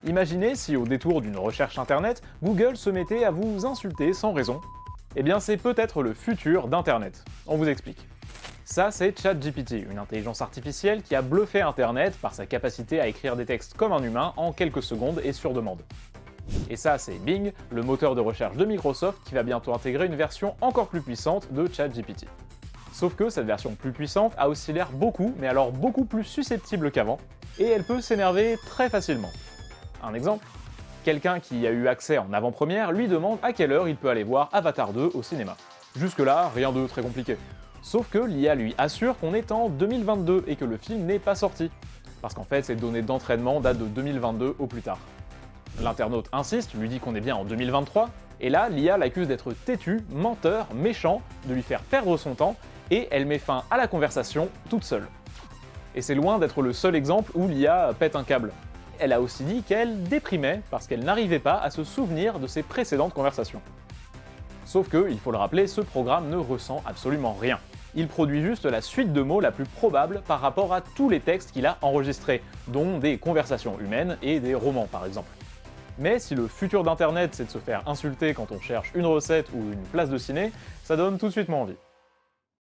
Imaginez si au détour d'une recherche internet, Google se mettait à vous insulter sans raison. Eh bien c'est peut-être le futur d'Internet. On vous explique. Ça c'est ChatGPT, une intelligence artificielle qui a bluffé Internet par sa capacité à écrire des textes comme un humain en quelques secondes et sur demande. Et ça c'est Bing, le moteur de recherche de Microsoft qui va bientôt intégrer une version encore plus puissante de ChatGPT. Sauf que cette version plus puissante a aussi l'air beaucoup, mais alors beaucoup plus susceptible qu'avant, et elle peut s'énerver très facilement. Un exemple, quelqu'un qui a eu accès en avant-première lui demande à quelle heure il peut aller voir Avatar 2 au cinéma. Jusque-là, rien de très compliqué. Sauf que l'IA lui assure qu'on est en 2022 et que le film n'est pas sorti. Parce qu'en fait, ces données d'entraînement datent de 2022 au plus tard. L'internaute insiste, lui dit qu'on est bien en 2023, et là, l'IA l'accuse d'être têtu, menteur, méchant, de lui faire perdre son temps, et elle met fin à la conversation toute seule. Et c'est loin d'être le seul exemple où l'IA pète un câble. Elle a aussi dit qu'elle déprimait parce qu'elle n'arrivait pas à se souvenir de ses précédentes conversations. Sauf que, il faut le rappeler, ce programme ne ressent absolument rien. Il produit juste la suite de mots la plus probable par rapport à tous les textes qu'il a enregistrés, dont des conversations humaines et des romans par exemple. Mais si le futur d'Internet c'est de se faire insulter quand on cherche une recette ou une place de ciné, ça donne tout de suite moins envie.